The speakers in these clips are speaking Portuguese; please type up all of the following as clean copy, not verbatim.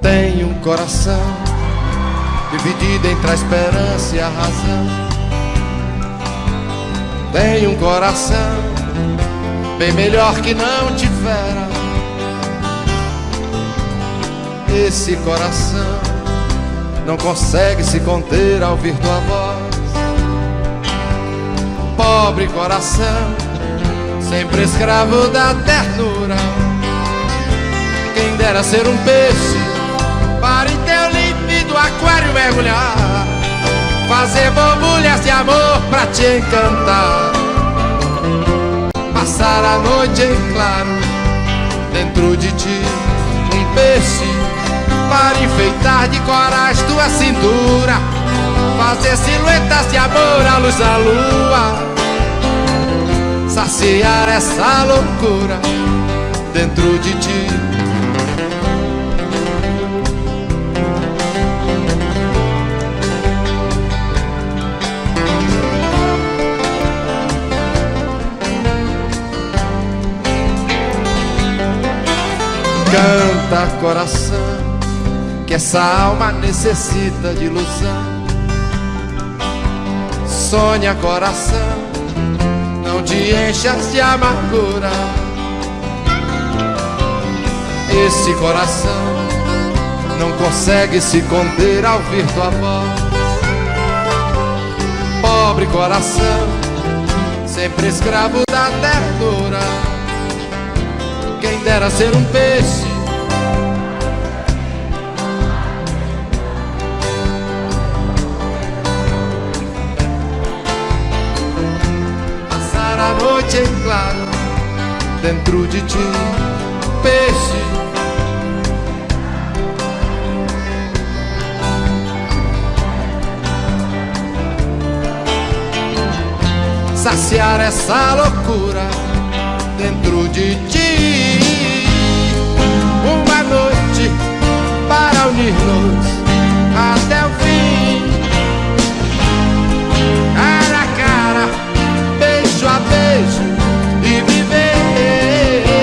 Tenho um coração dividido entre a esperança e a razão. Tenho um coração bem melhor que não tivera. Esse coração não consegue se conter ao ouvir tua voz. Pobre coração, sempre escravo da ternura. Quem dera ser um peixe para em teu límpido aquário mergulhar, fazer borbulhas de amor pra te encantar, passar a noite em claro dentro de ti. Um peixe para enfeitar de corais tua cintura, fazer silhuetas de amor à luz da lua, saciar essa loucura dentro de ti. Canta, coração, que essa alma necessita de ilusão. Sonha, coração, não te enchas de amargura. Esse coração não consegue se conter ao ouvir tua voz. Pobre coração, sempre escravo da ternura. Quem dera ser um peixe passar a noite em claro dentro de ti. Peixe saciar essa loucura dentro de ti. Uma noite para unir-nos até o fim, cara a cara, beijo a beijo, e viver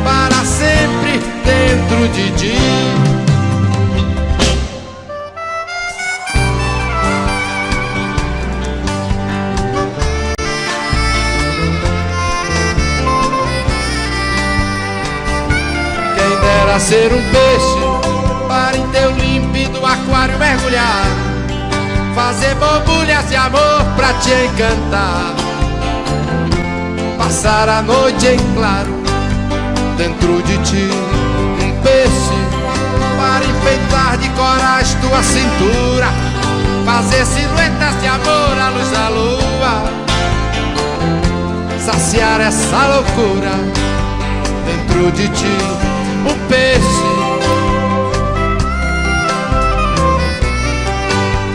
para sempre dentro de ti. Para ser um peixe para em teu límpido aquário mergulhar, fazer borbulhas de amor pra te encantar, passar a noite em claro dentro de ti. Um peixe para enfeitar de corais tua cintura, fazer silhuetas de amor à luz da lua, saciar essa loucura dentro de ti. Um peixe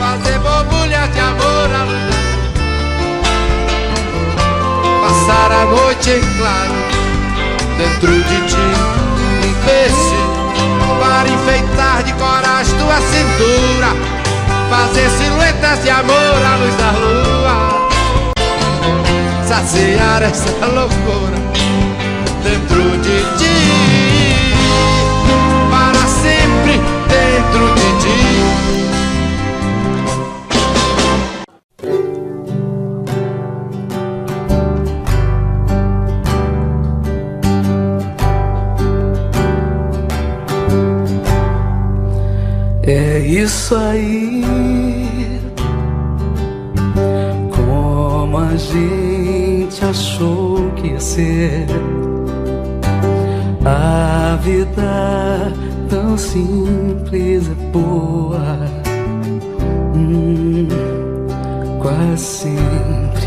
fazer borbulhas de amor à luz, passar a noite em claro dentro de ti. Um peixe para enfeitar de corais tua cintura, fazer silhuetas de amor à luz da lua, saciar essa loucura dentro de ti. Sempre dentro de ti. É isso aí, como a gente achou que ia ser. A vida tão simples é boa, quase sempre.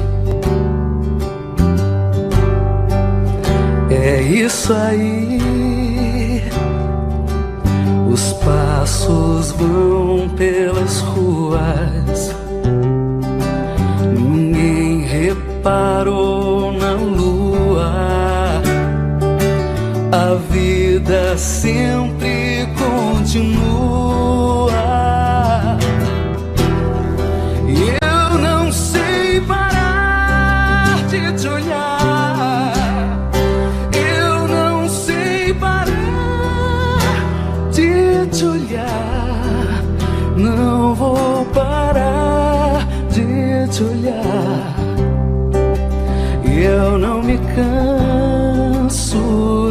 É isso aí, os passos vão pelas ruas, ninguém reparou na lua. A vida sempre continua. E eu não sei parar de te olhar.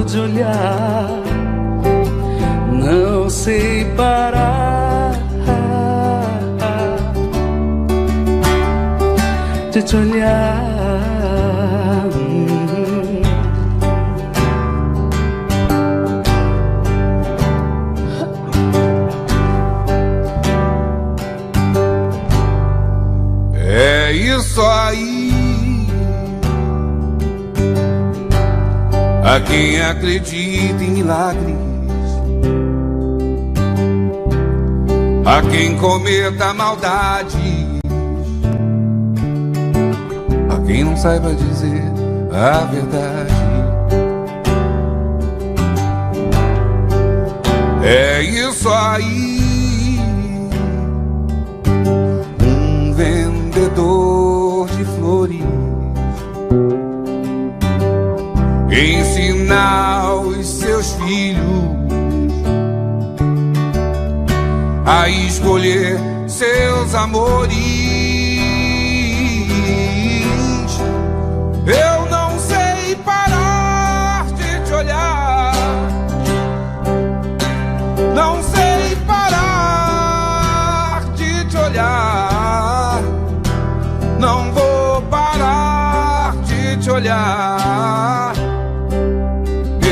de olhar, não sei parar de te olhar. É isso aí. A quem acredita em milagres, a quem cometa maldades, a quem não saiba dizer a verdade. É isso aí. Um vendedor de flores ensinar os seus filhos a escolher seus amores. Eu não sei parar de te olhar, não sei parar de te olhar, não vou parar de te olhar.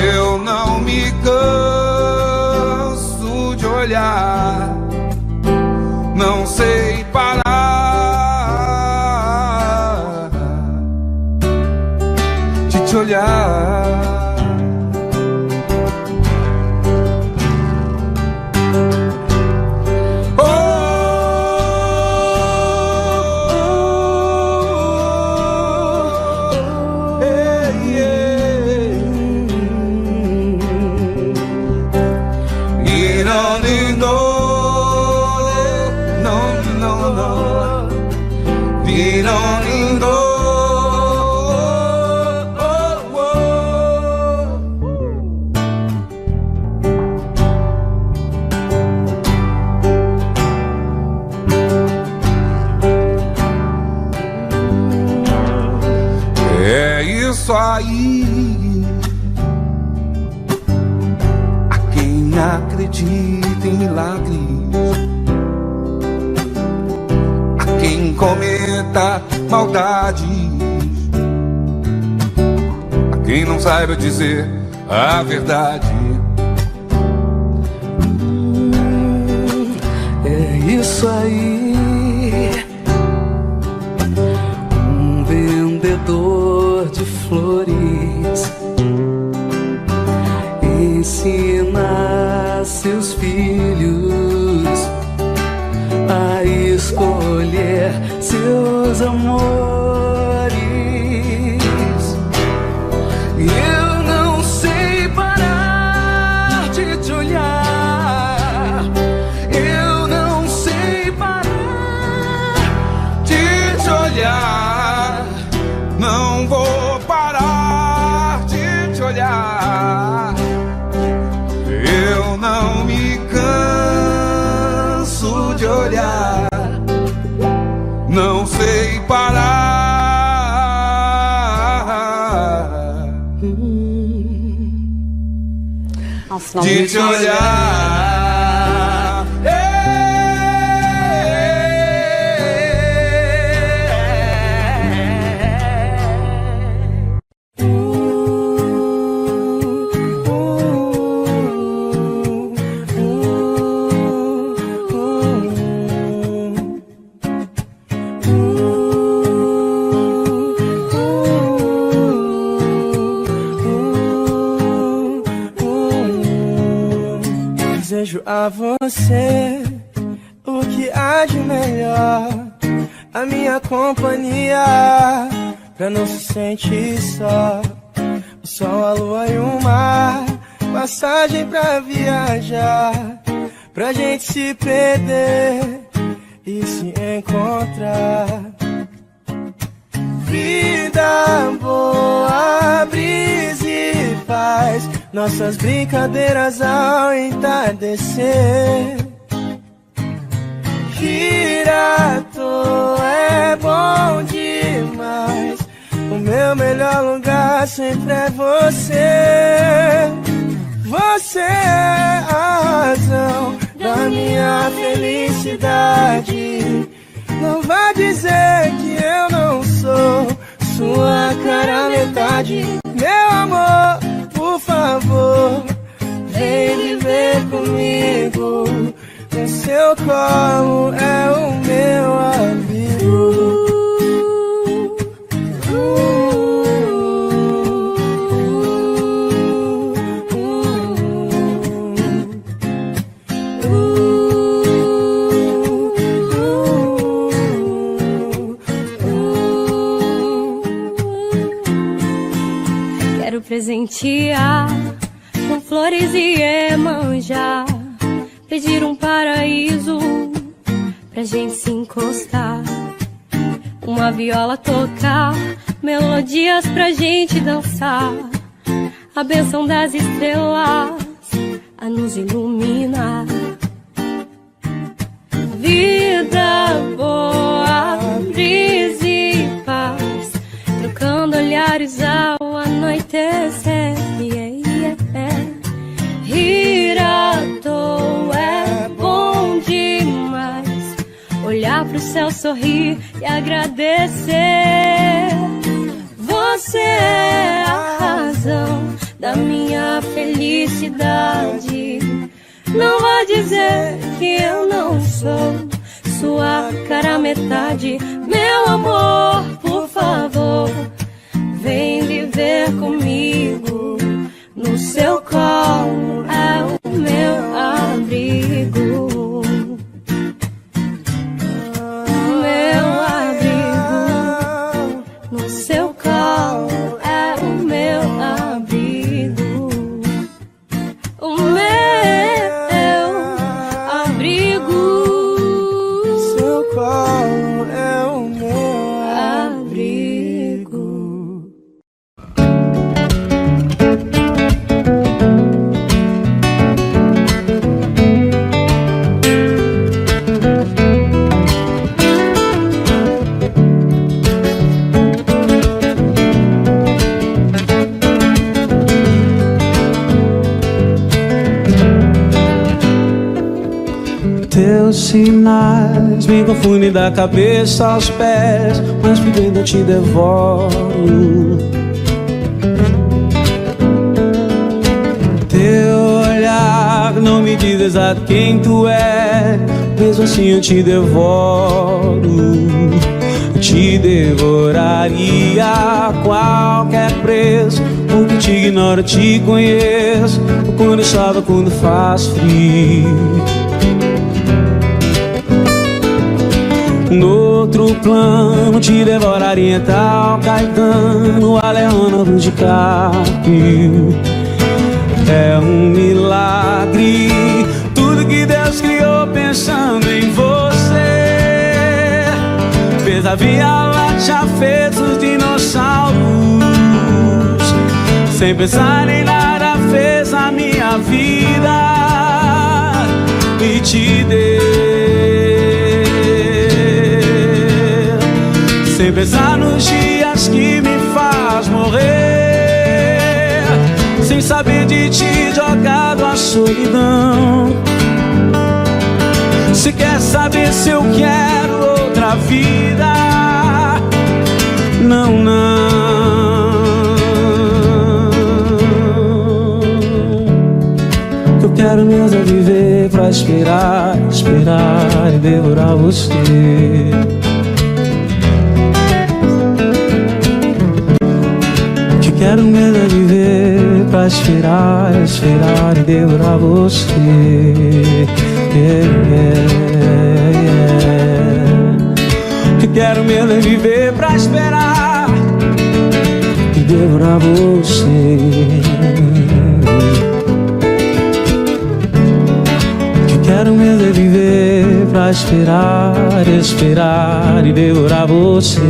Eu não me canso de olhar, não sei parar de te olhar. É isso aí. A quem acredita em milagres, a quem cometa maldades, a quem não saiba dizer a verdade. É isso aí. Um vendedor de flores ensina seus filhos a escolher seus amores. Eu não sei parar de te olhar, eu não sei parar De te olhar, não vou parar de te olhar. Eu não me canso de olhar, não sei parar de te olhar. Desejo a você o que há de melhor, a minha companhia, pra não se sentir só. O sol, a lua e o mar, passagem pra viajar, pra gente se perder e se encontrar. Vida boa, brisa e paz, nossas brincadeiras ao entardecer. Rir à toa é bom demais, O meu melhor lugar sempre é você. Você é a razão da minha felicidade. Não vá dizer que eu não sou sua cara metade. Meu amor, por favor, vem viver comigo. O seu colo é o meu abrigo. Quero presentear com flores e Iemanjá, pedir um paraíso pra gente se encostar, uma viola tocar, melodias pra gente dançar, a bênção das estrelas a nos iluminar. Vida boa, brisa e paz, trocando olhares ao anoitecer. Rir à toa é bom demais, olhar pro céu, sorrir e agradecer. Você é a razão da minha felicidade. Não vá dizer que eu não sou sua cara metade. Meu amor, por favor, vem viver comigo. No seu colo é o meu abrigo. Meu abrigo. No seu colo é o meu abrigo. O meu abrigo. Seu colo é o meu abrigo. Teus sinais me confundem da cabeça aos pés, mas por dentro eu te devoro. Teu olhar não me diz exato quem tu és, mesmo assim eu te devoro. Eu te devoraria a qualquer preço, porque te ignoro, te conheço, quando chove, quando faz frio. No outro plano te devoraria tal Caetano, a Leonardo DiCaprio. É um milagre tudo que Deus criou pensando em você. Fez a Via Láctea, fez os dinossauros, sem pensar em nada fez a minha vida e te deu. Sem pensar nos dias que me faz morrer, sem saber de ti jogado a solidão. Se quer saber se eu quero outra vida, não, não. Eu quero mesmo viver pra esperar, esperar e devorar você. Quero mesmo viver pra esperar, esperar e devorar você. Que quero mesmo viver pra esperar e devorar você. Que quero mesmo viver pra esperar, esperar e devorar você.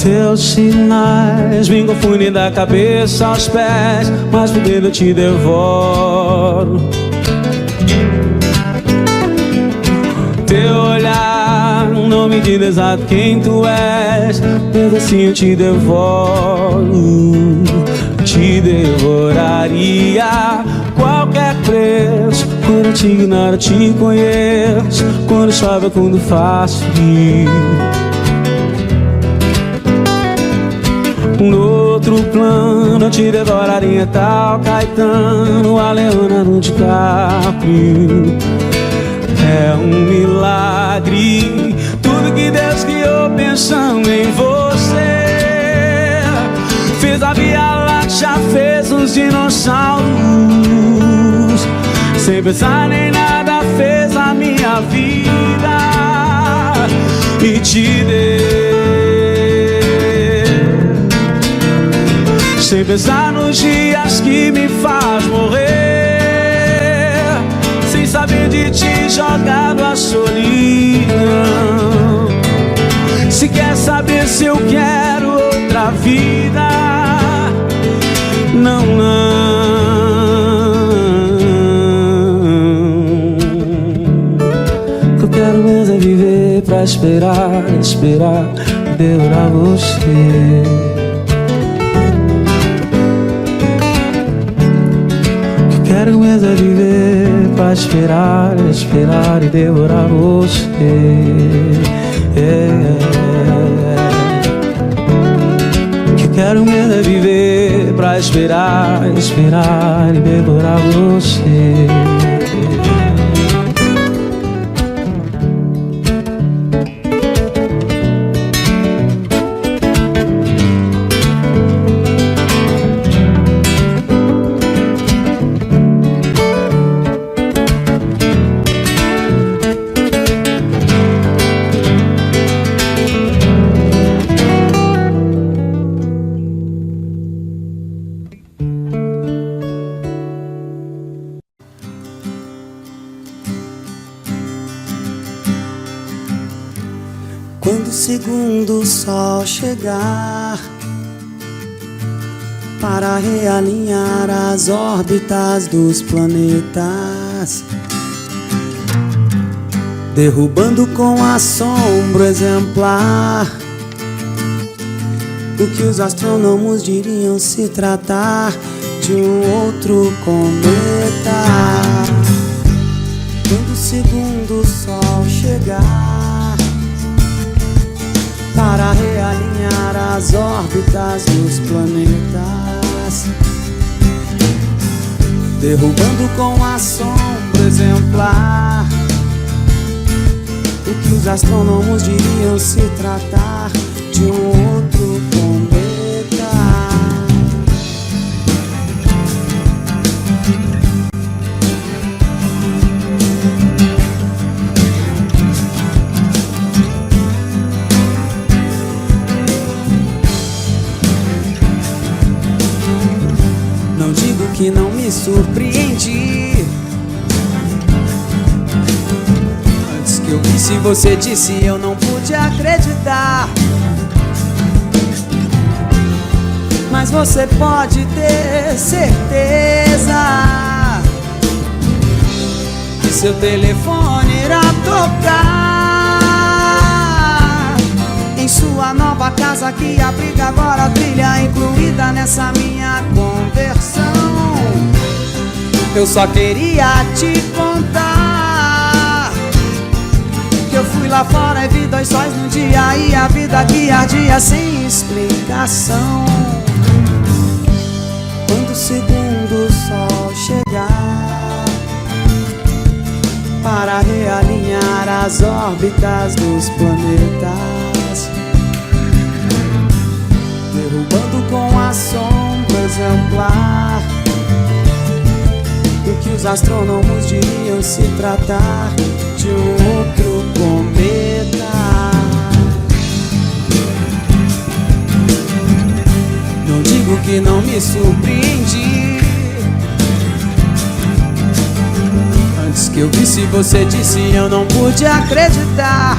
Teus sinais me confundem da cabeça aos pés, mas por dentro eu te devoro. Teu olhar não me diz exato quem tu és, mesmo assim eu te devoro. Te devoraria a qualquer preço. Quando eu te ignoro, eu te conheço. Quando chove ou quando faz frio. No outro plano eu te devoraria tal Caetano, a Leonardo DiCaprio. É um milagre tudo que Deus criou pensando em você. Fez a Via Láctea, fez os dinossauros. Sem pensar nem nada fez a minha vida e te deu. Sem pensar nos dias que me faz morrer, sem saber de ti jogado a solidão. Se quer saber se eu quero outra vida, não, o que eu quero mesmo é viver pra esperar, esperar, devorar você. Quero mesmo é viver pra esperar, esperar e devorar você. Que quero mesmo é viver pra esperar, esperar e devorar você. Quando o segundo sol chegar para realinhar as órbitas dos planetas, derrubando com assombro exemplar o que os astrônomos diriam se tratar de um outro cometa. Quando o segundo sol chegar para realinhar as órbitas dos planetas, derrubando com assombro exemplar o que os astrônomos diriam se tratar de um outro cometa. Não digo que não me surpreendi. Antes que eu visse você disse eu não pude acreditar. Mas você pode ter certeza que seu telefone irá tocar em sua nova casa que abriga agora a trilha incluída nessa minha conversão. Eu só queria te contar que eu fui lá fora e vi 2 sóis no dia e a vida que ardia sem explicação. Quando o segundo sol chegar para realinhar as órbitas dos planetas, derrubando com assombro exemplar o que os astrônomos diriam se tratar de um outro cometa. Não digo que não me surpreendi. Antes que eu visse você disse eu não pude acreditar.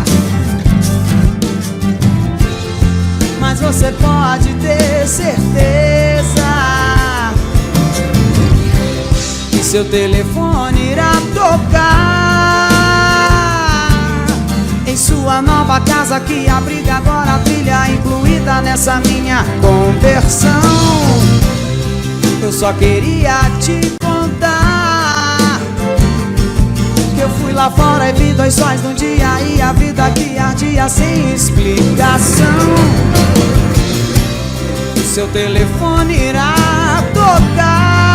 mas você pode ter certeza que seu telefone irá tocar em sua nova casa que abriga agora a trilha incluída nessa minha conversão. Eu só queria te contar que eu fui lá fora e vi 2 sóis num dia e a vida que ardia sem explicação. O seu telefone irá tocar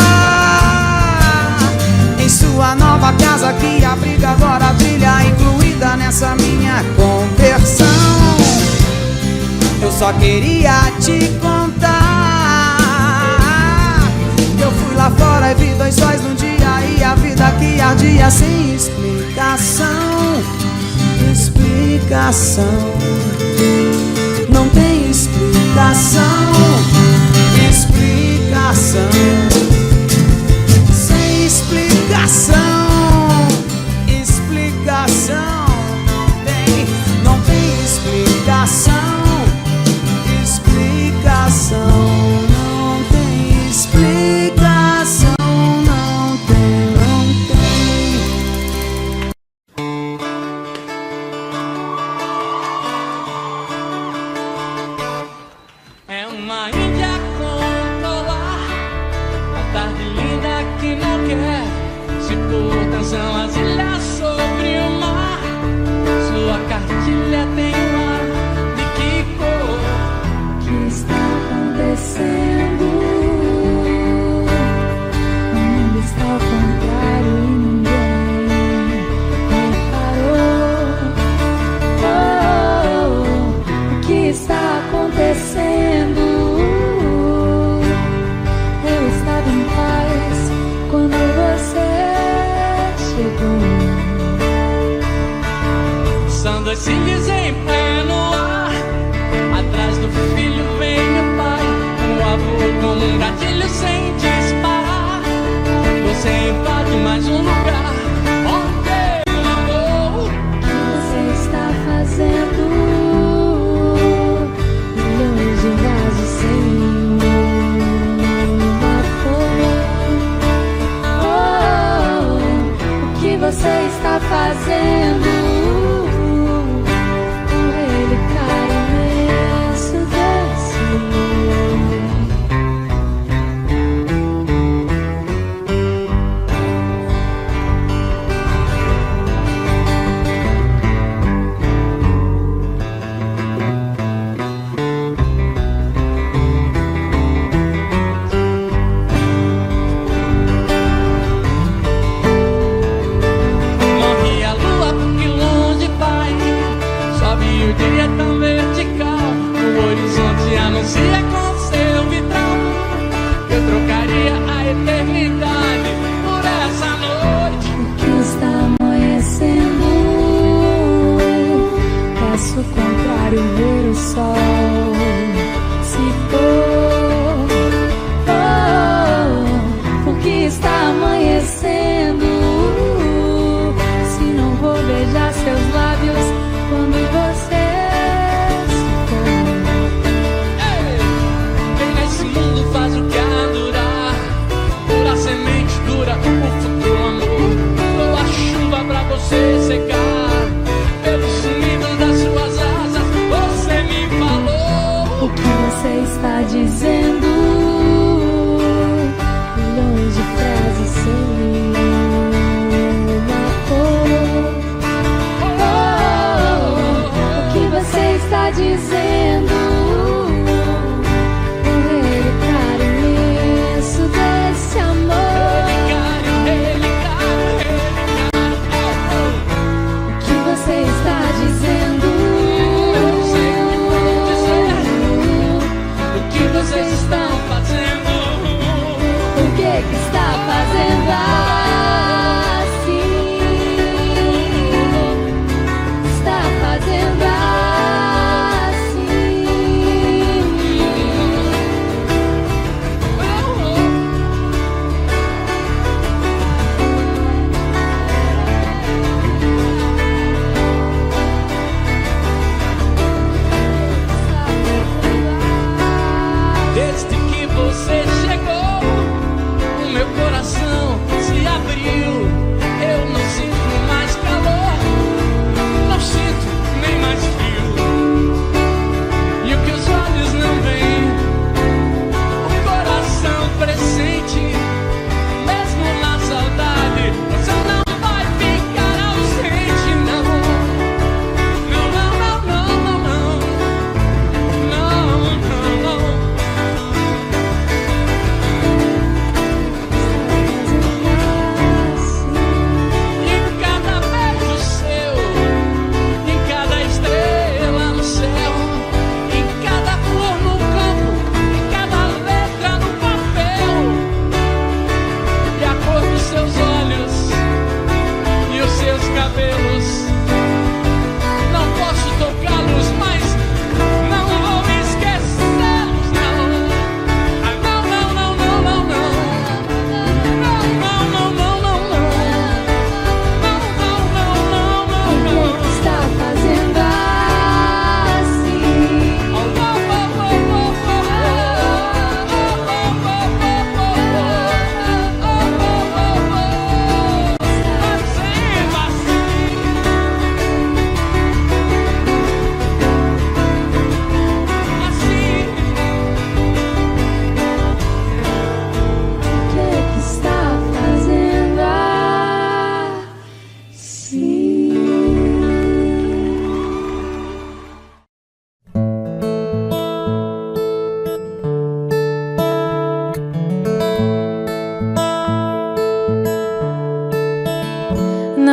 em sua nova casa que abriga agora a trilha incluída nessa minha conversão. Eu só queria te contar que eu fui lá fora e vi 2 sóis num dia e a vida que ardia sem explicação. Explicação, não tem explicação. Explicação, sem explicação. Explicação, não tem explicação. Explicação, não tem explicação. Não tem, não tem. É uma ilha com polar, uma tarde linda que não quer se pôr. São as ilhas sobre o mar. Sua cartilha tem um ar de que cor? O que está acontecendo? O mundo está ao contrário e ninguém reparou. O que está acontecendo? Eu estava em paz quando você chegou. São 2 filhos em pé no ar. Atrás do filho vem o pai, o avô como um gatilho sem disparar. Você invade mais um lugar onde eu não vou. O que você está fazendo? Milhões de vasos sem uma cor. O que você está fazendo? Com ele cai imenso desse. Morre a lua porque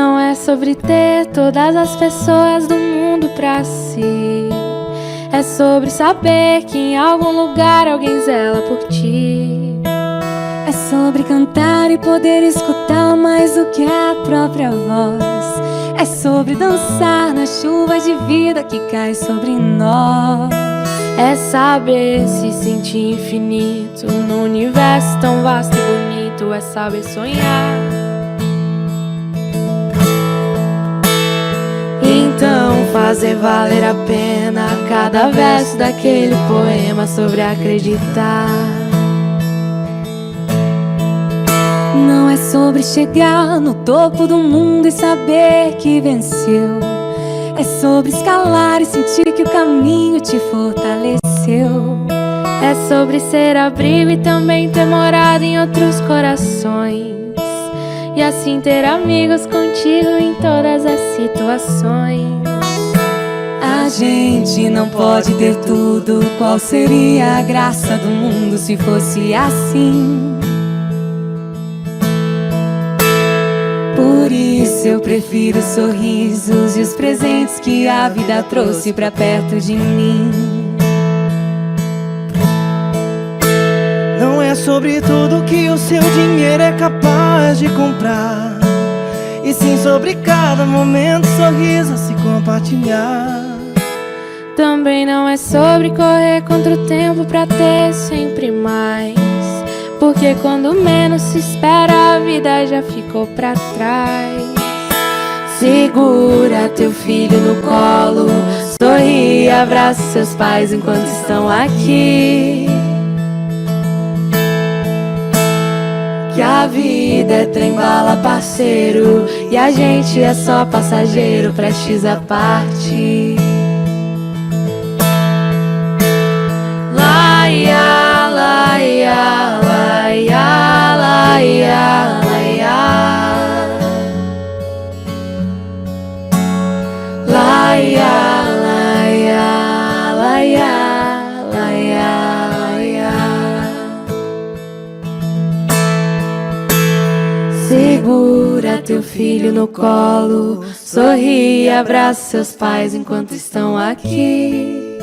Não é sobre ter todas as pessoas do mundo pra si. É sobre saber que em algum lugar alguém zela por ti. É sobre cantar e poder escutar mais do que a própria voz. É sobre dançar na chuva de vida que cai sobre nós. É saber se sentir infinito num universo tão vasto e bonito. É saber sonhar. Então fazer valer a pena cada verso daquele poema sobre acreditar. Não é sobre chegar no topo do mundo e saber que venceu. É sobre escalar e sentir que o caminho te fortaleceu. É sobre ser abrigo e também ter morado em outros corações. E assim ter amigos contigo em todas as situações. A gente não pode ter tudo. Qual seria a graça do mundo se fosse assim? Por isso eu prefiro os sorrisos e os presentes que a vida trouxe pra perto de mim. Não é sobre tudo que o seu dinheiro é capaz de comprar, e sim sobre cada momento, sorriso a se compartilhar. Também não é sobre correr contra o tempo pra ter sempre mais, porque quando menos se espera a vida já ficou pra trás. Segura teu filho no colo, sorri e abraça seus pais enquanto estão aqui. Que a vida é trem-bala, parceiro, e a gente é só passageiro, prestes a partir. Laia, laia, laia, laia, laia. Laia, laia, laia, laia, laia. Segura teu filho no colo, sorri e abraça seus pais enquanto estão aqui.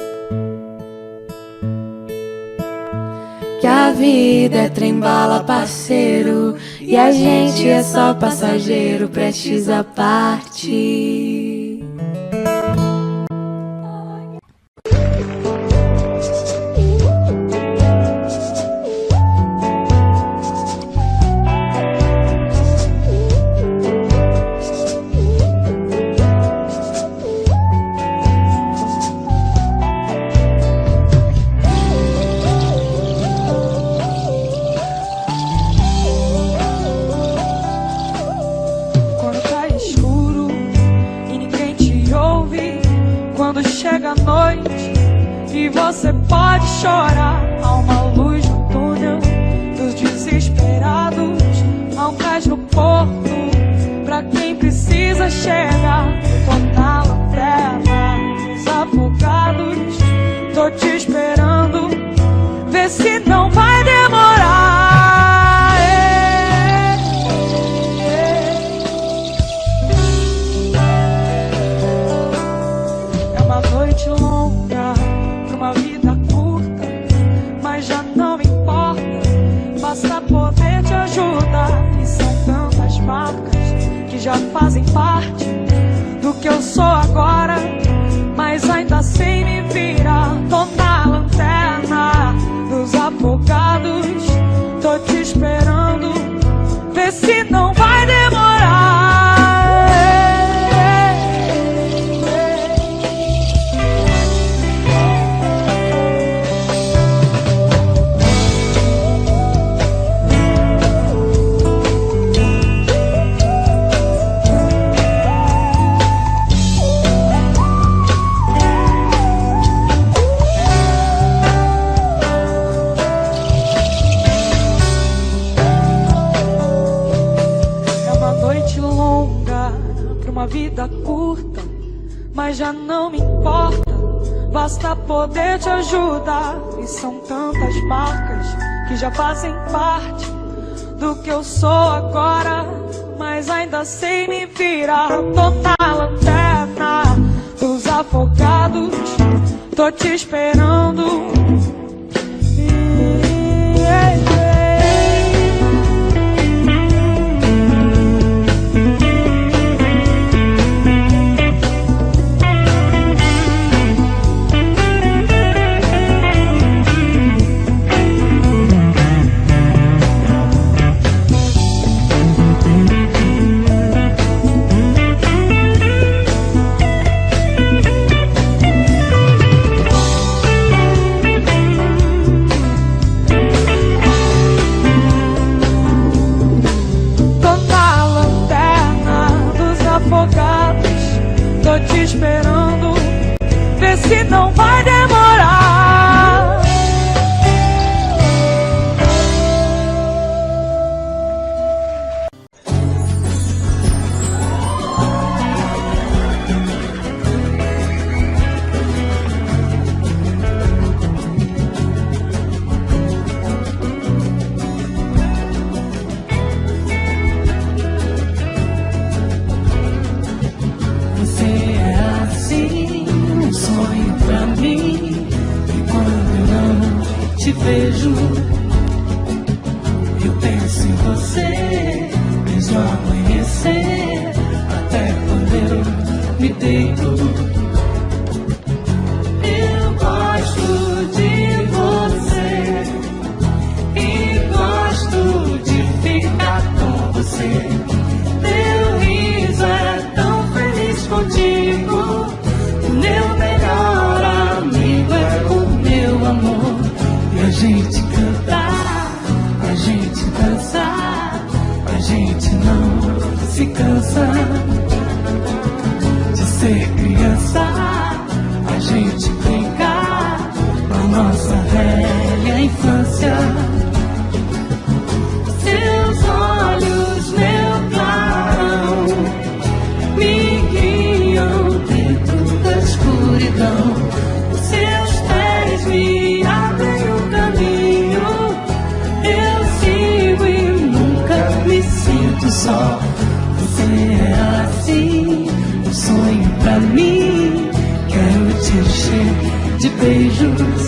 Que a vida é trem-bala, parceiro, e a gente é só passageiro, prestes a partir. Chega a noite e você pode chorar. Há uma luz no túnel dos desesperados. Há um cais no porto pra quem precisa chegar. Tô na lanterna dos afogados. Tô te esperando, vê se não vai demorar. É uma noite longa pra uma vida curta, mas já não importa, basta poder te ajudar. E são tantas marcas que já fazem parte do que eu sou agora, mas ainda sem me virar. Tô na lanterna dos afogados, tô te esperando, vê se não vai demorar. Uma vida curta, mas já não me importa, basta poder te ajudar. E são tantas marcas que já fazem parte do que eu sou agora, mas ainda sei me virar. Tô na lanterna dos afogados, tô te esperando. Tô te esperando, vê se não vai demorar. Vejo, eu penso em você desde o amanhecer até quando eu me deito. Eu gosto de você e gosto de ficar com você. Teu riso é tão feliz contigo. Meu melhor amigo é o meu amor. A gente cantar, a gente dançar, a gente não se cansa de ser criança, a gente brincar na nossa velha infância. Seus olhos, meu clarão, me guiam dentro da escuridão. Seus pés me abrem o caminho, eu sigo e nunca me sinto só. Você é assim, um sonho pra mim. Quero te encher de beijos.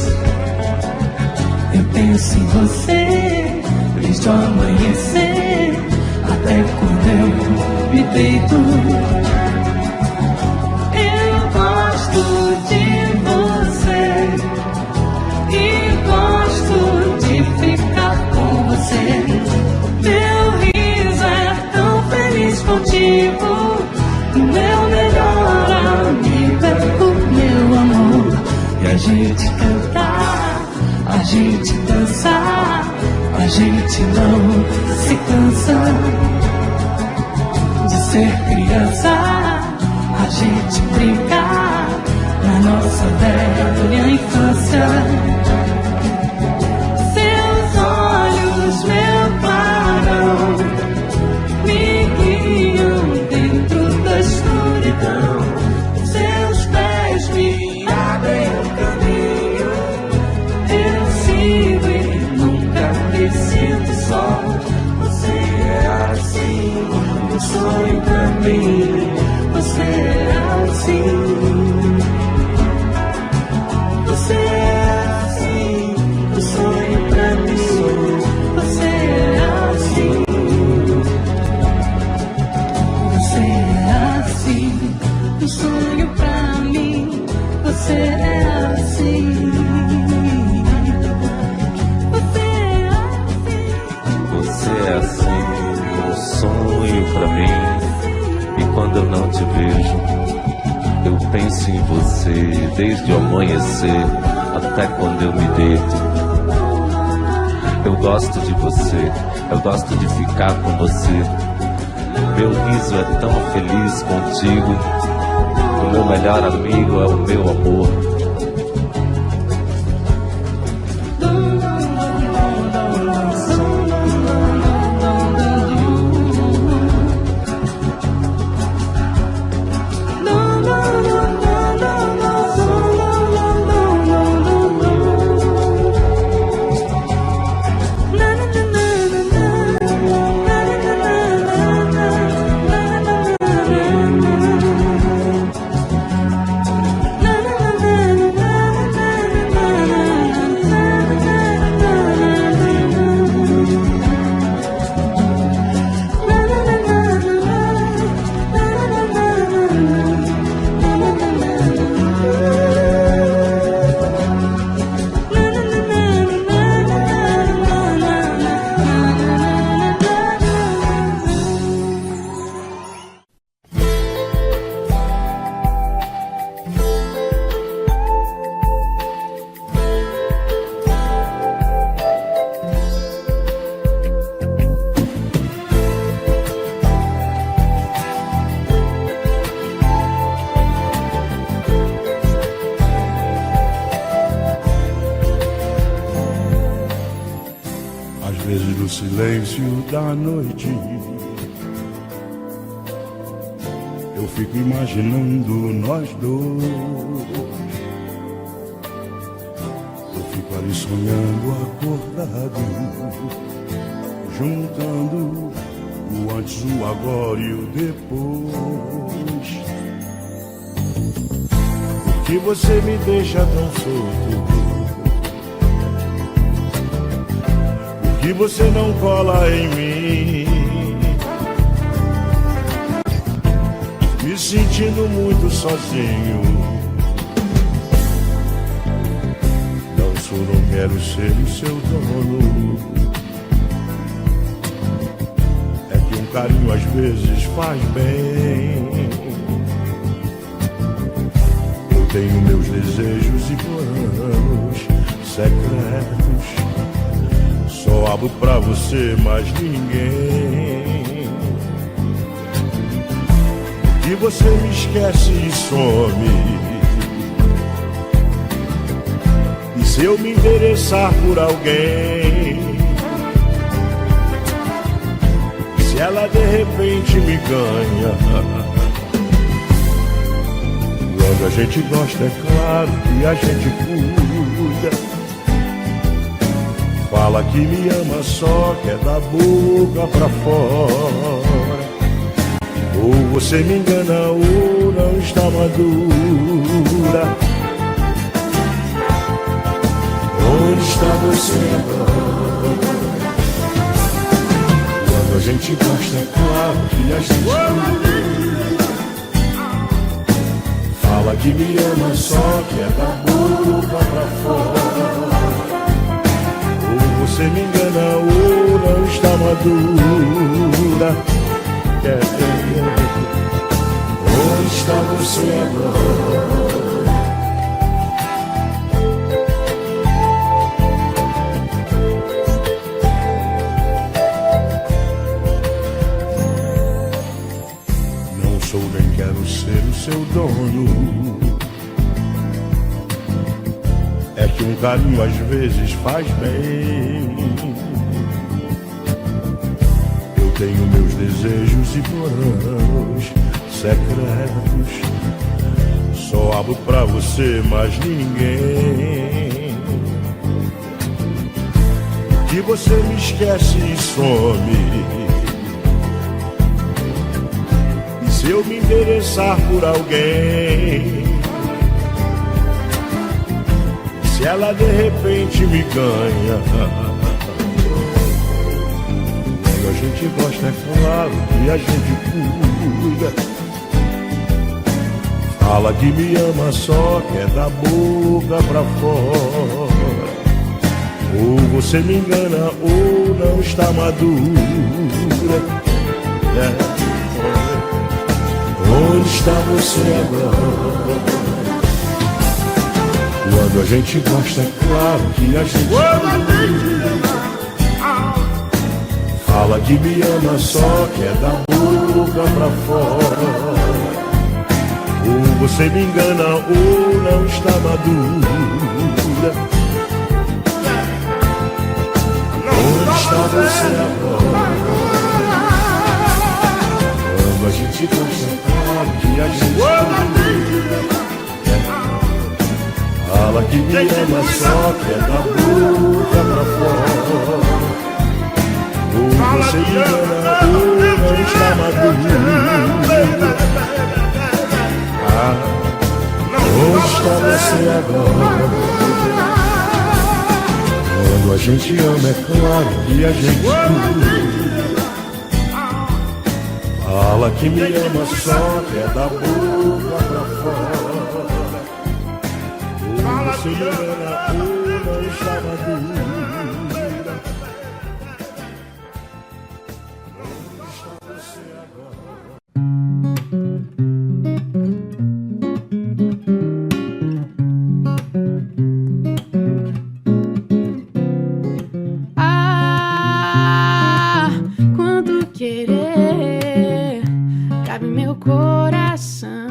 Eu penso em você desde o amanhecer até quando eu me deito. Eu gosto de você e gosto de ficar com você. Meu riso é tão feliz contigo. Meu melhor amigo é o meu amor. E a gente cantar, a gente dançar, a gente não se cansa de ser criança. A gente brincar na nossa velha infância. Seus olhos, meu clarão, me guiam dentro da escuridão. Seus pés me abrem o caminho, eu sigo e nunca me sinto só. Você é assim, um sonho pra mim. Você é assim, você é assim, um sonho pra mim. Você é assim, você é assim, um sonho pra mim. Você é assim, você é assim, um sonho pra mim. E quando eu não te vejo, eu penso em você desde o amanhecer até quando eu me deito. Eu gosto de você, eu gosto de ficar com você. Meu riso é tão feliz contigo. O meu melhor amigo é o meu amor. No silêncio da noite, eu fico imaginando nós dois. Eu fico ali sonhando acordado, juntando o antes, o agora e o depois. Por que você me deixa tão solto? Que você não cola em mim, me sentindo muito sozinho. Não quero ser o seu dono. É que um carinho às vezes faz bem. Eu tenho meus desejos e planos secretos. Só abro pra você, mais ninguém. E você me esquece e some. E se eu me interessar por alguém, se ela de repente me ganha, quando a gente gosta é claro que a gente cuida. Fala que me ama só, que é da boca pra fora. Ou você me engana ou não está madura. Onde está você agora? Quando a gente gosta é claro que a gente fala que me ama só, que é da boca pra fora. Você me engana ou não está madura. Onde está você agora? Não sou nem quero ser o seu dono. É que um carinho às vezes faz bem. Eu tenho meus desejos e planos secretos. Só abro pra você, mais ninguém. Que você me esquece e some. E se eu me interessar por alguém, se ela de repente me ganha, quando a gente gosta é claro que a gente cuida. Fala que me ama só, que é da boca pra fora. Ou você me engana ou não está madura. Onde está você agora? Quando a gente gosta é claro que a gente fala que me ama só, que é da boca pra fora. Ou você me engana ou não está madura. Onde está você agora? Quando a gente gosta é claro que a gente fala que me ama só, que é da boca pra fora. Ou você me engana ou não está madura. Onde está você agora? Quando a gente ama é claro que a gente fala que me ama só, que é da boca pra fora. Ou você me engana ou não está madura. Onde está você agora? Quanto querer cabe meu coração.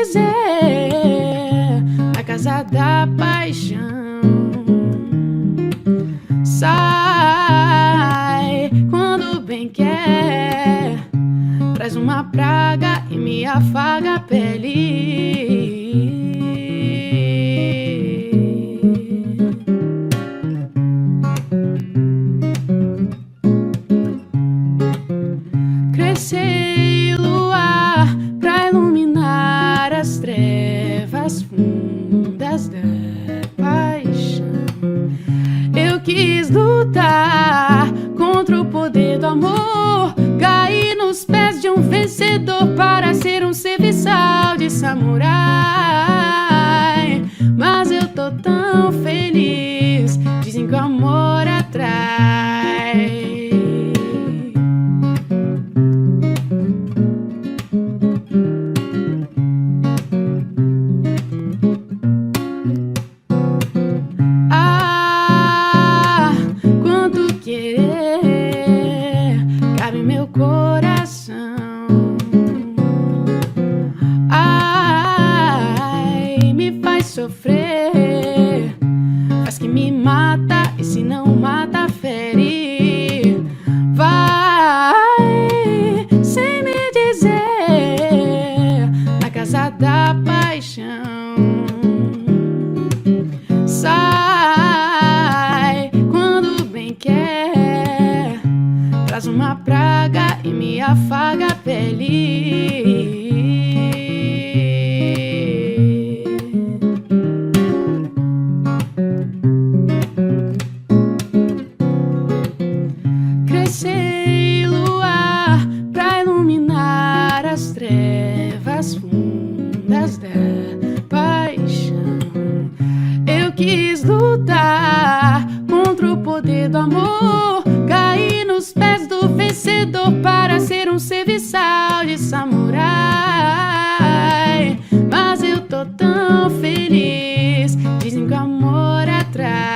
dizer a casa da paixão. Sai quando bem quer, traz uma praga e me afaga a pele. Crescei luar pra iluminar as trevas fundas da paixão. Eu quis lutar contra o poder do amor, caí nos pés de um vencedor para ser um serviçal de samurai. Mas eu tô tão feliz, dizem que o amor atrai. Sofrer faz que me mata, e se não mata, fere. Vai sem me dizer na casa da paixão. Sai quando bem quer, traz uma praga e me afaga a pele. Crescei luar pra iluminar as trevas fundas da paixão. Eu quis lutar contra o poder do amor, caí nos pés do vencedor para ser um serviçal de samurai. Mas eu tô tão feliz, dizem que o amor atrai.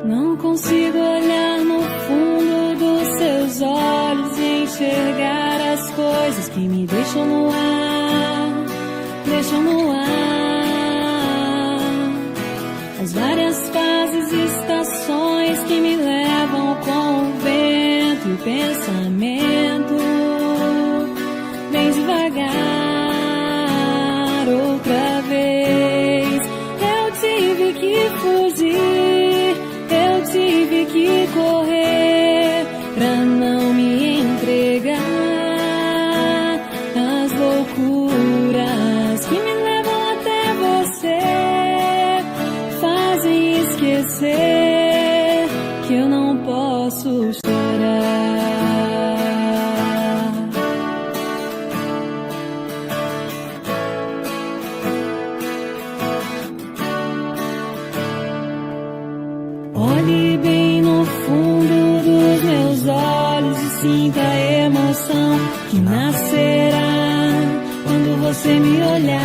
Não consigo olhar no fundo dos seus olhos e enxergar as coisas que me deixam no ar, deixam no ar. As várias fases e estações que me levam com o vento e o pensamento. Bem devagar, outra vez eu tive que fugir, eu tive que correr pra não me entregar às loucuras que me levam até você, fazem esquecer que eu não posso chorar. Olhe bem no fundo dos meus olhos e sinta a emoção que nascerá quando você me olhar.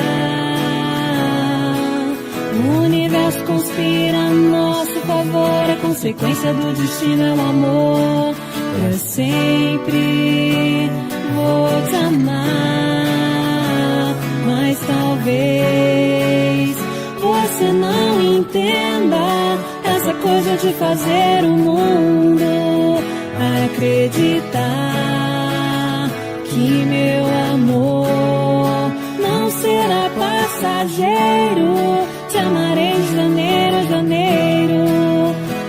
O universo conspira a nosso favor, a consequência do destino é o amor. Pra sempre vou te amar, mas talvez você não entenda essa coisa de fazer o mundo acreditar que meu amor não será passageiro. Te amarei de janeiro a janeiro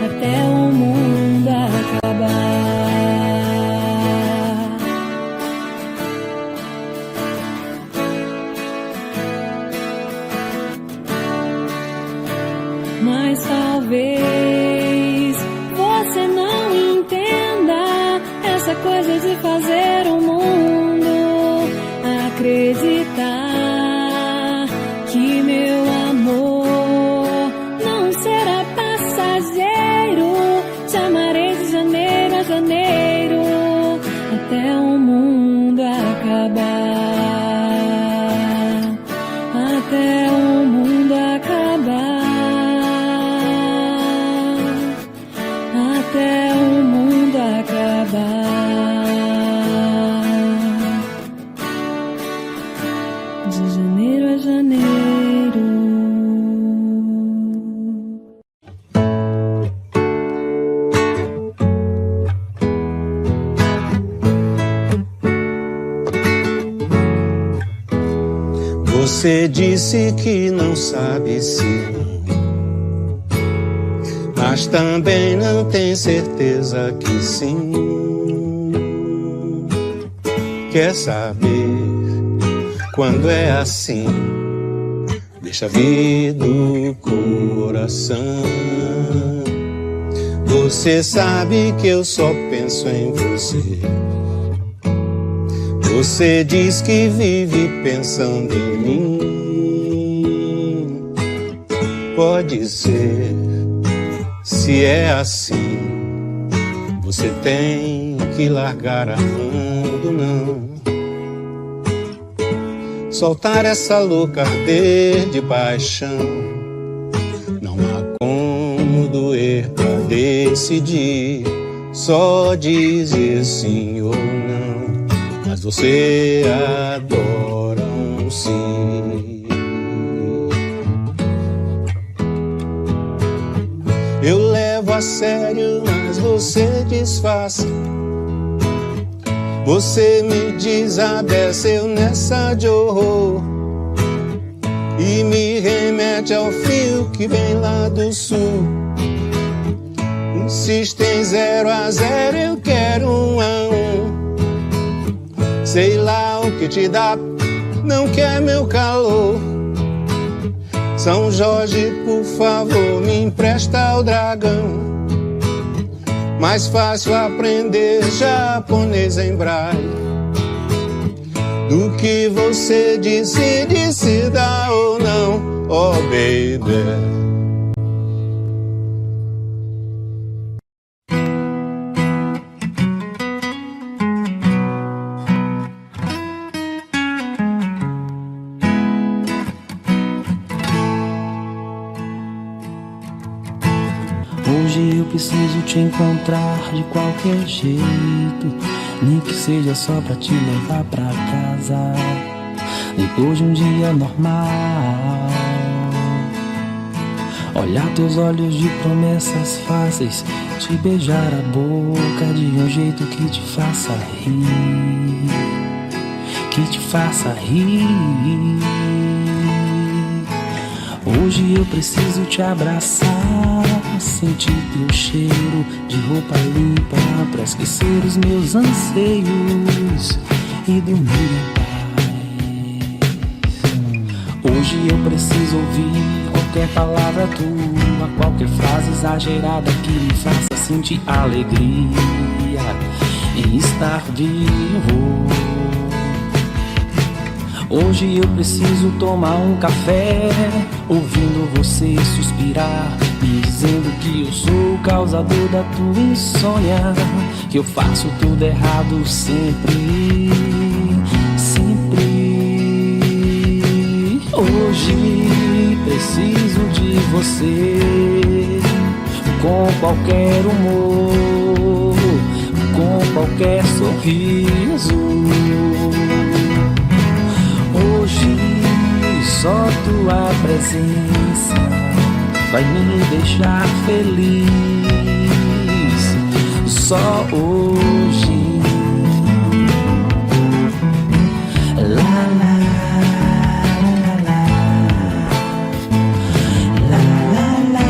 até o mundo acabar. Mas talvez você não entenda essa coisa de fazer o mundo acreditar que meu amor não será passageiro. Te amarei de janeiro a janeiro, até o mundo acabar, até o mundo acabar, até o mundo acabar. De janeiro a janeiro. Você disse que não sabe se, mas também não tem certeza que sim. Quer saber quando é assim? Deixa vir do coração. Você sabe que eu só penso em você. Você diz que vive pensando em mim. Pode ser, se é assim, você tem que largar a fundo, não. Soltar essa louca arder de paixão. Não há como doer pra decidir, só dizer sim ou não. Mas você adora um sim. Eu levo a sério, mas você disfarça. Você me desabeceu nessa de horror e me remete ao fio que vem lá do sul. Insiste em 0 a 0, eu quero 1 a 1. Sei lá o que te dá, não quer meu calor. São Jorge, por favor, me empresta o dragão. Mais fácil aprender japonês em braille do que você decide se dá ou não, oh baby. Hoje eu preciso te encontrar de qualquer jeito, nem que seja só pra te levar pra casa, depois de um dia normal. Olhar teus olhos de promessas fáceis, te beijar a boca de um jeito que te faça rir, que te faça rir. Hoje eu preciso te abraçar, sentir teu cheiro de roupa limpa, pra esquecer os meus anseios e dormir em paz. Hoje eu preciso ouvir qualquer palavra tua, qualquer frase exagerada que me faça sentir alegria em estar vivo. Hoje eu preciso tomar um café, ouvindo você suspirar, me dizendo que eu sou o causador da tua insônia, que eu faço tudo errado sempre, sempre. Hoje preciso de você, com qualquer humor, com qualquer sorriso. Hoje só tua presença vai me deixar feliz. Só hoje. La la la la la la la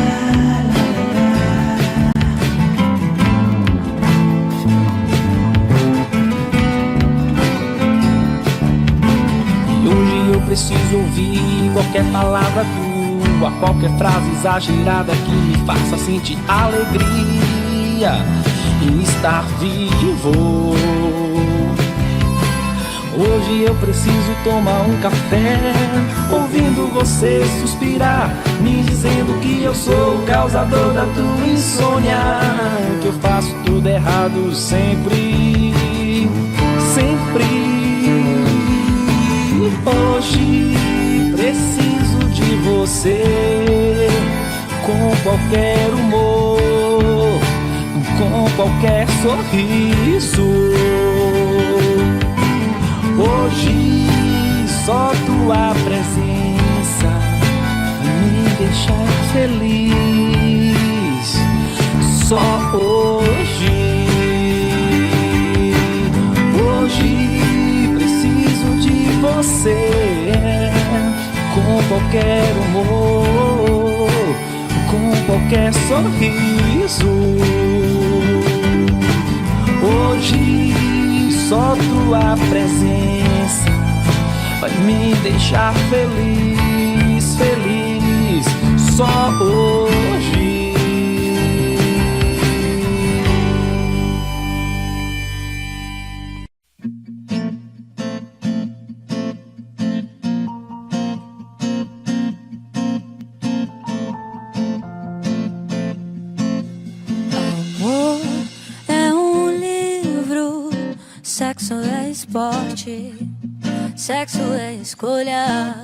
preciso ouvir qualquer palavra tua, qualquer frase exagerada que me faça sentir alegria em estar vivo. Hoje eu preciso tomar um café, ouvindo você suspirar, me dizendo que eu sou o causador da tua insônia, que eu faço tudo tudo errado sempre, sempre. Hoje preciso de você, com qualquer humor, com qualquer sorriso. Hoje só tua presença vai me deixar feliz. Só hoje. Hoje preciso de você, com qualquer humor, com qualquer sorriso. Hoje só tua presença vai me deixar feliz, feliz. Só hoje. Sexo é esporte, sexo é escolha,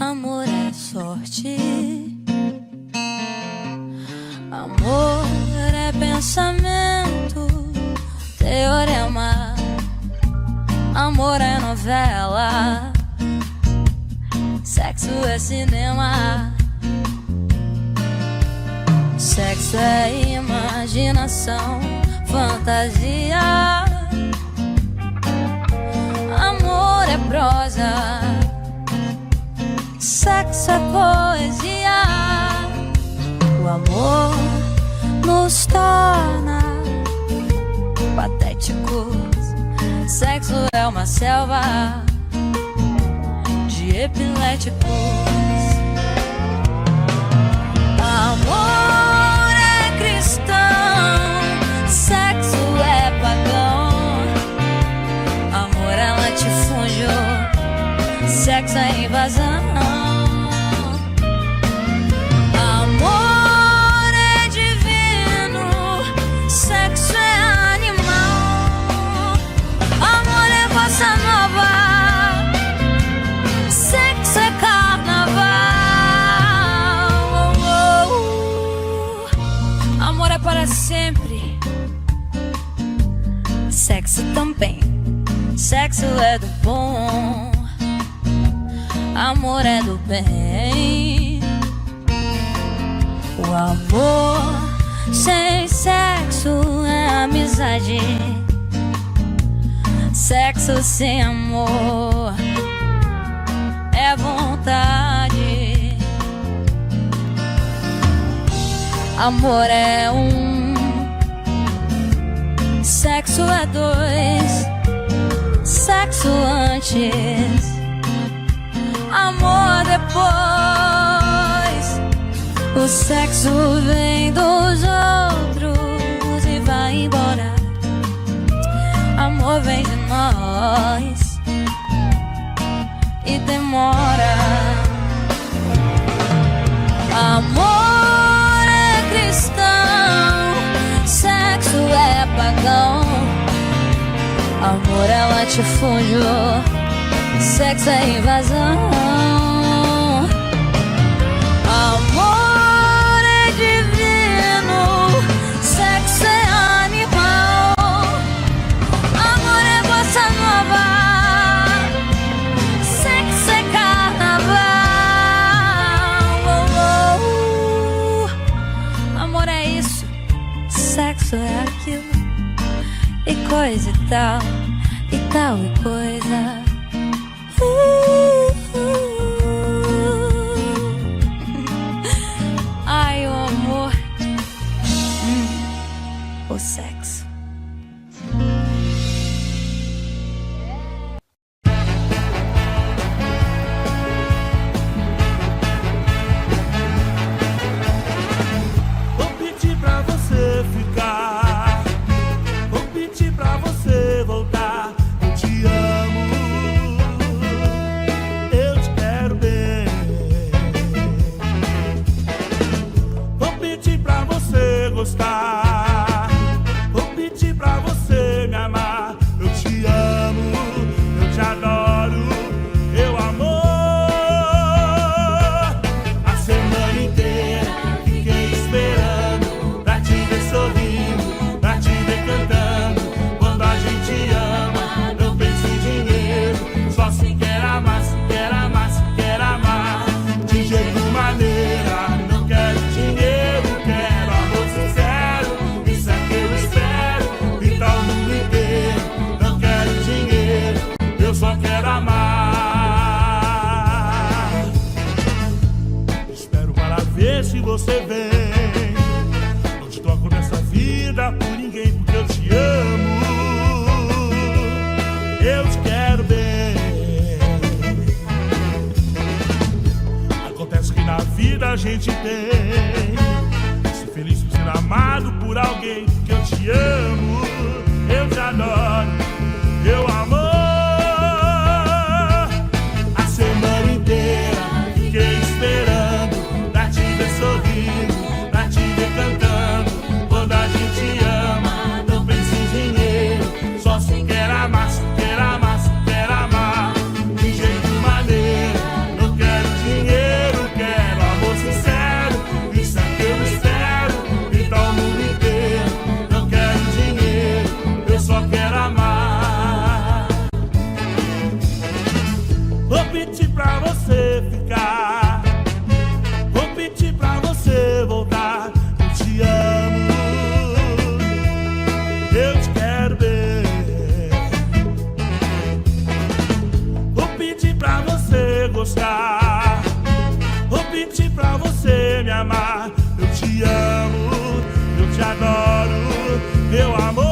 amor é sorte. Amor é pensamento, teorema, amor é novela, sexo é cinema. Sexo é imaginação, fantasia. Amor é prosa, sexo é poesia. O amor nos torna patéticos. Sexo é uma selva de epiléticos. Amor é cristão, sexo é pagão. Amor é latifúndio, sexo é invasão. Amor é divino, sexo é animal. Amor é bossa nova, sexo é carnaval. Amor é para sempre, sexo também. Sexo é do bom, amor é do bem. O amor sem sexo é amizade. Sexo sem amor é vontade. Amor é um, sexo é dois. Sexo antes, amor depois. O sexo vem dos outros e vai embora. Amor vem de nós e demora. Amor é cristão, sexo é pagão. Amor é latifúndio, sexo é invasão. Amor é divino, sexo é animal. Amor é bossa nova, sexo é carnaval. Amor é isso, sexo é aquilo. E coisa e tal e coisa. Ai, o amor, o sexo. Vou pedir pra você ficar, vou pedir pra você voltar. Eu te amo, eu te quero bem. Vou pedir pra você gostar, você vem. Não te toco nessa vida por ninguém, porque eu te amo. Eu te quero bem. Acontece que na vida a gente tem ser feliz por ser amado por alguém, porque eu te amo, eu te adoro, meu amor. A semana inteira fiquei esperando pra te ver sorrindo, pra te ver cantando. Quando a gente ama, não pensa em dinheiro, só se quer amar, se quer amar, se quer amar. De jeito maneiro, não quero dinheiro, quero amor sincero. Isso é que eu espero, então o mundo inteiro. Não quero dinheiro, eu só quero amar. Vou pedir pra você ficar, vou pedir pra você voltar. Eu te amo, eu te quero bem. Vou pedir pra você gostar, vou pedir pra você me amar. Eu te amo, eu te adoro, meu amor.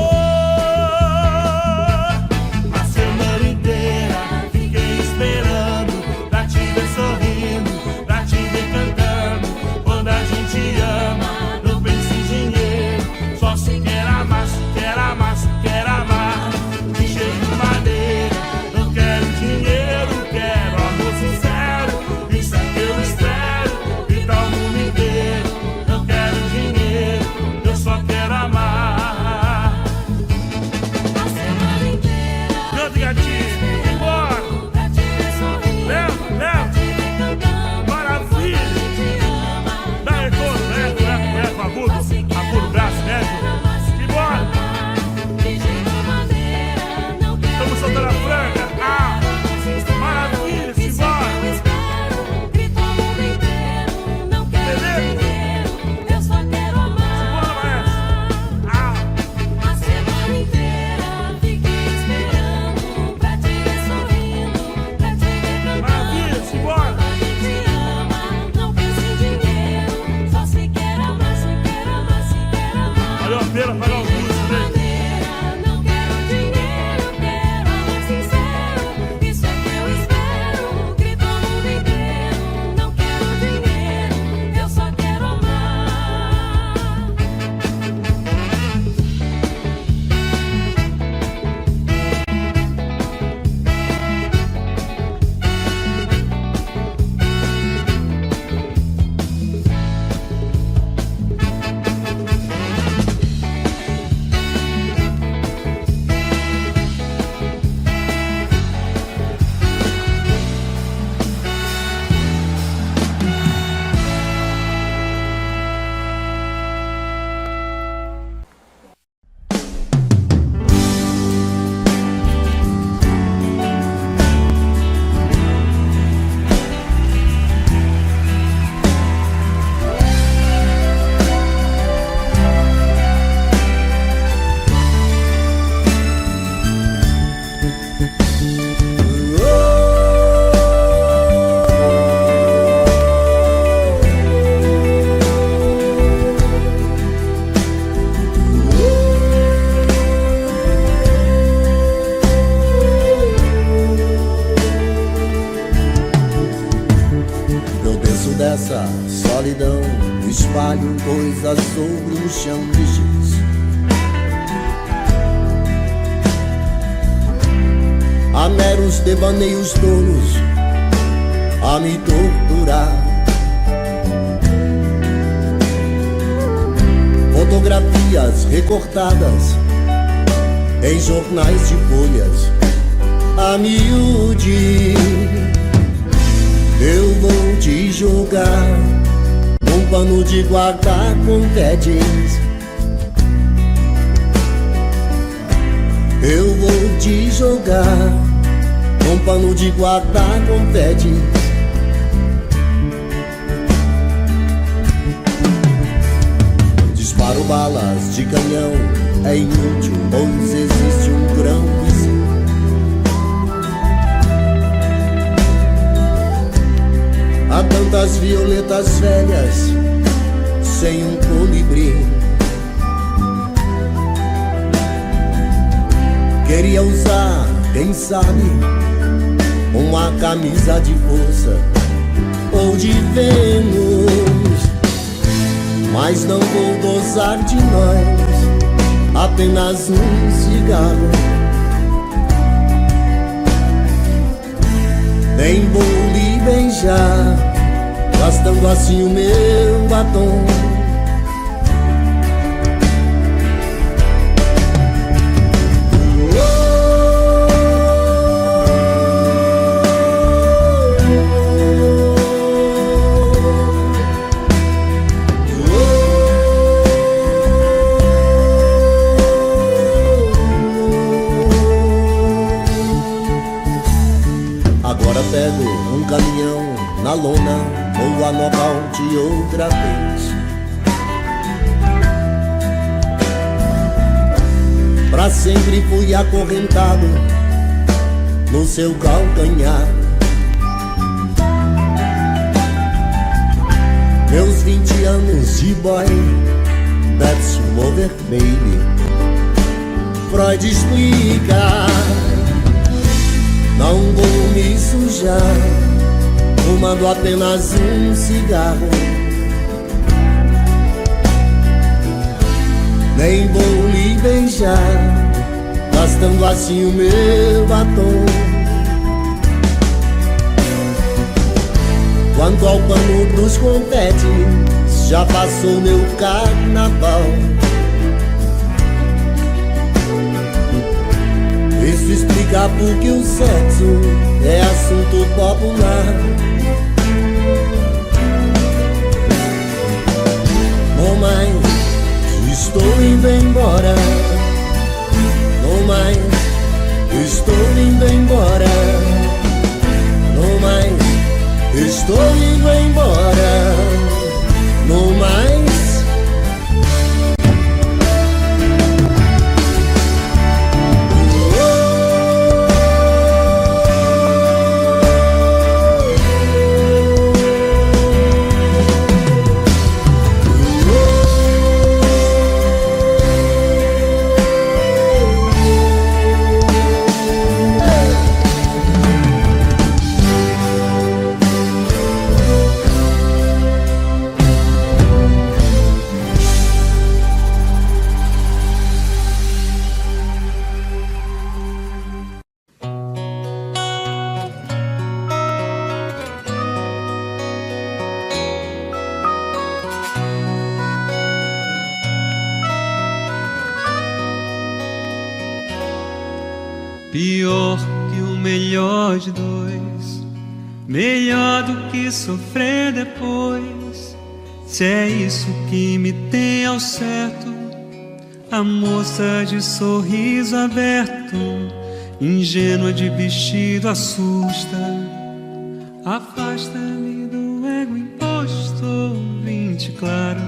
A semana inteira fiquei esperando pra te ver sorrindo, pra te ver cantando. Quando a gente ama, não pensa em dinheiro, só se quer amar, se quer amar, se quer amar. De jeito maneiro, não quero dinheiro, quero amor sincero. Isso é que eu espero, então o mundo inteiro. Não quero dinheiro, eu só quero amar. A semana inteira canta, gatinho, embora. Leva, leva, maravilha. Dá retorno, leva, agudo o braço, leva. Embora. Estamos soltando a franga. Ah, maravilha, simbora. Valeu a pena pagar o curso, né? Não quero dinheiro, quero amor sincero. Isso é que eu espero, grito o mundo inteiro. Não quero dinheiro, eu só quero amar. Eu desço dessa solidão, espalho coisas sobre um chão de giz. Há meros devaneios tolos a me torturar. Fotografias recortadas em jornais de folhas a miúde. Eu vou te jogar num pano de guardar confetes. Eu vou te jogar num pano de guardar confetes. Disparo balas de canhão, é inútil, pois existe um grão vizinho. Há tantas violetas velhas sem um colibri. Queria usar, quem sabe, uma camisa de força ou de Vênus, mas não vou gozar de nós, apenas um cigarro. Nem vou lhe beijar, gastando assim o meu batom. Pego um caminhão na lona, vou a nocaute outra vez. Pra sempre fui acorrentado no seu calcanhar. Meus 20 anos de boy, that's over baby. Freud explica. Não vou me sujar, fumando apenas um cigarro. Nem vou lhe beijar, gastando assim o meu batom. Quanto ao pano dos confetes, já passou meu carnaval. Isso explica porque o sexo é assunto popular. Não mais estou indo embora. Não mais estou indo embora. Não mais estou indo embora. Não mais. Pior que o melhor de dois, melhor do que sofrer depois. Se é isso que me tem ao certo, a moça de sorriso aberto, ingênua de vestido assusta. Afasta-me do ego imposto, ouvinte claro,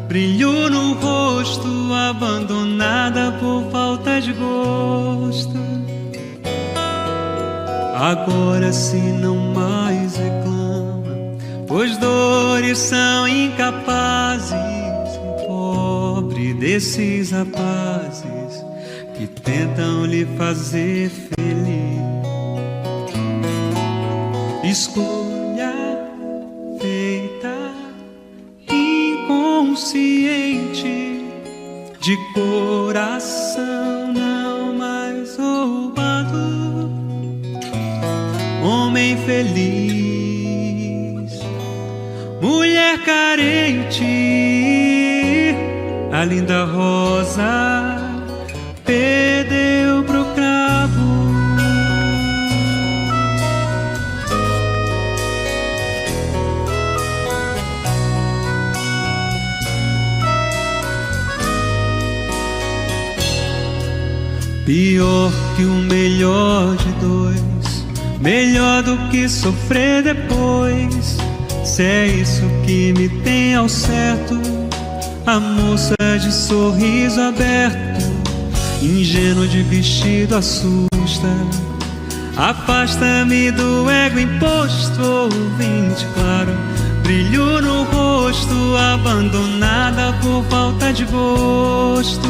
brilho no rosto, abandonada por falta de gosto. Agora se não mais reclama, pois dores são incapazes. Pobre desses rapazes que tentam lhe fazer feliz. Escolha feita inconsciente, de coração não mais roubado. Homem feliz, mulher carente, a linda rosa perdeu pro cravo. Pior que o melhor de dois, melhor do que sofrer depois. Se é isso que me tem ao certo, a moça de sorriso aberto, ingênua de vestido assusta. Afasta-me do ego imposto, ouvinte claro, brilho no rosto, abandonada por falta de gosto.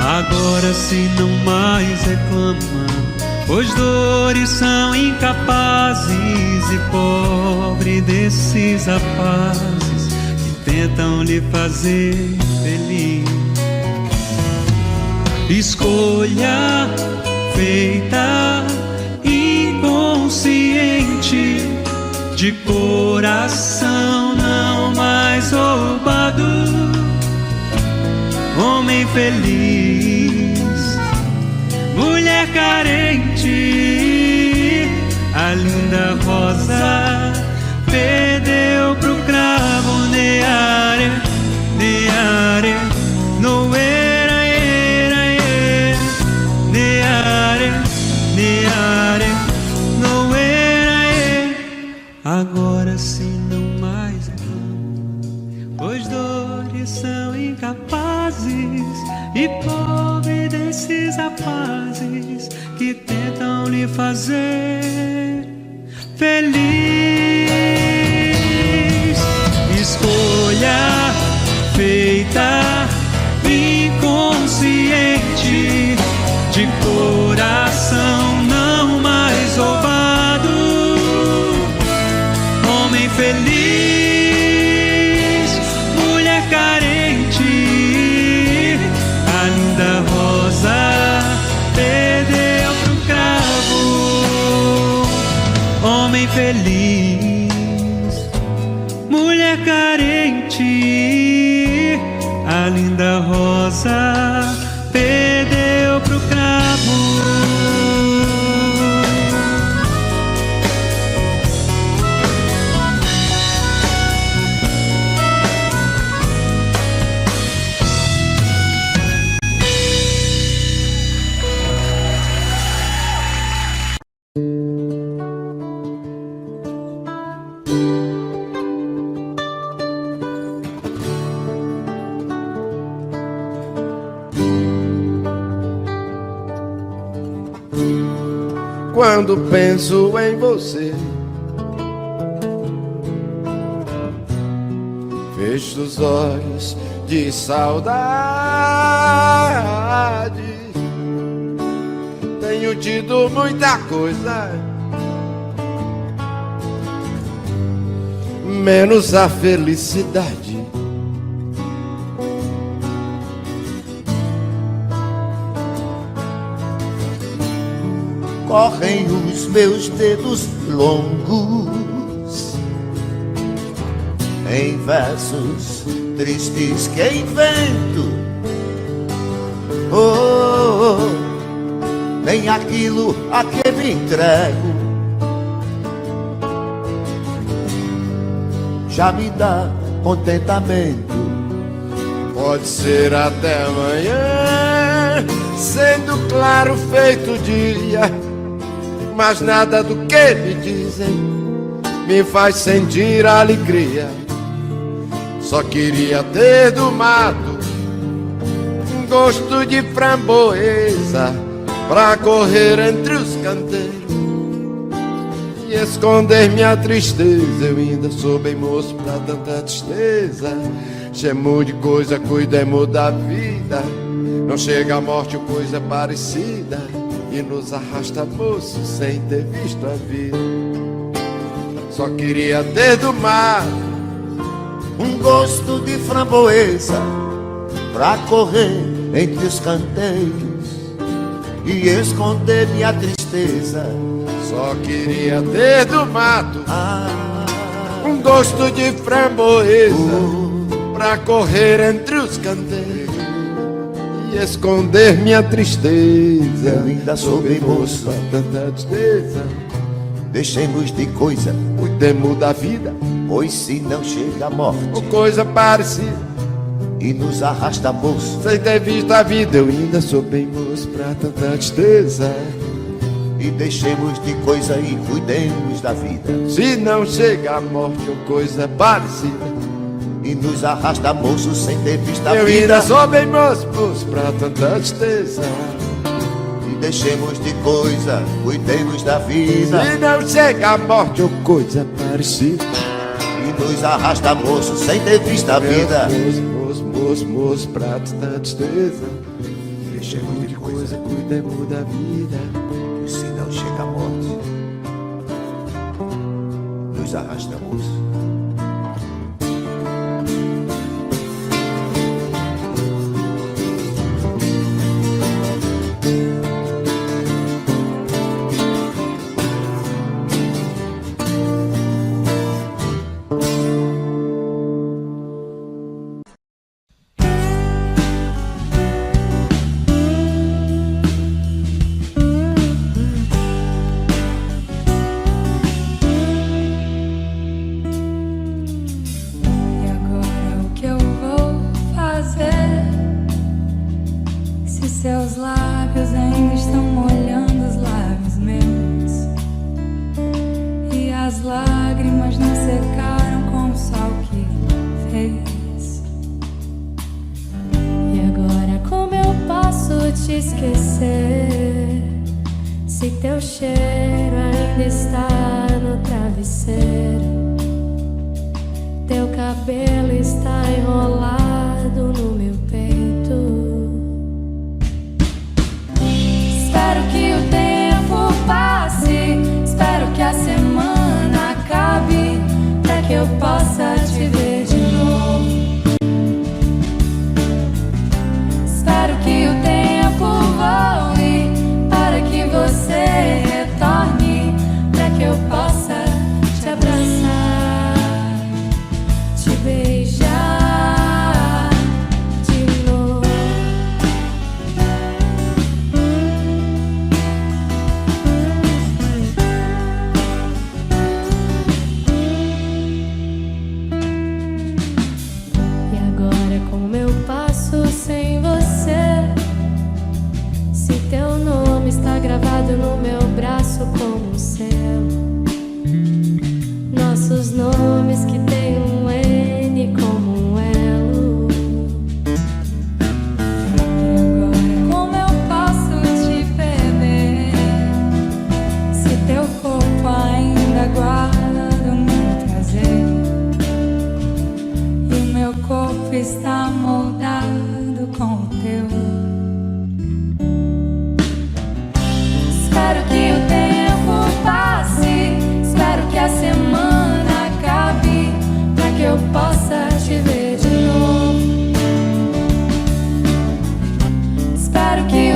Agora se não mais reclama, pois dores são incapazes, e pobre desses rapazes que tentam lhe fazer feliz. Escolha feita inconsciente, de coração não mais roubado. Homem feliz, mulher carente, a linda rosa perdeu pro cravo. Neare, neare, no era, era, neare, neare, no era. Agora sim não mais reclamo, pois dores são incapazes, e pobre desses rapazes que tentam lhe fazer feliz. Escolha feita inconsciente, de coração não mais roubado. Homem feliz, mulher carente, a linda rosa perdeu pro cravo. Homem feliz, mulher carente, a linda rosa perdeu pro cravo. Quando penso em você, fecho os olhos de saudade. Tenho tido muita coisa, menos a felicidade. Correm os meus dedos longos em versos tristes que invento. Oh, nem aquilo a que me entrego já me dá contentamento. Pode ser até amanhã, sendo claro feito dia, mas nada do que me dizem me faz sentir alegria. Só queria ter do mato um gosto de framboesa pra correr entre os canteiros e esconder minha tristeza. Eu ainda sou bem moço pra tanta tristeza. Chamo de coisa, cuidemos da vida, não chega a morte ou coisa parecida, e nos arrasta moço sem ter visto a vida. Só queria ter do mar um gosto de framboesa pra correr entre os canteiros e esconder minha tristeza. Só queria ter do mato um gosto de framboesa pra correr entre os canteiros e esconder minha tristeza. Eu ainda sou bem moço, tanta tristeza. Deixemos de coisa, cuidemos da vida, pois se não chega a morte ou coisa parecida e nos arrasta moço sem ter visto a vida. Eu ainda sou bem moço pra tanta tristeza. E deixemos de coisa e cuidemos da vida, se não chega a morte ou coisa parecida e nos arrasta moço sem ter visto a eu vida. Eu ainda sou bem moço, moço pra tanta tristeza. E deixemos de coisa, cuidemos da vida. Se não chega a morte ou coisa parecida, E nos arrasta, moço, sem ter visto a vida. Moço, pra distante tristeza. Deixemos de coisa, cuidemos da vida. E se não chega a morte, nos arrasta, moço. Seus lábios ainda estão molhando os lábios meus, e as lágrimas não secaram com o sol que fez. E agora como eu posso te esquecer, se teu cheiro ainda está no travesseiro, teu cabelo está enrolado no meu peito. Espero que o tempo passe, espero que a semana acabe, pra que eu possa te ver de novo. Espero que o tempo voe, para que você retorne, pra que eu possa te abraçar, te beijar de novo. Sem você, se teu nome está gravado no meu braço como um selo, nossos nomes que tem um N como um elo. E agora como eu posso te perder, se teu corpo ainda guarda o meu prazer, e o meu corpo está moldado com o teu. Espero que o tempo passe, espero que a semana acabe, pra que eu possa te ver de novo. Espero que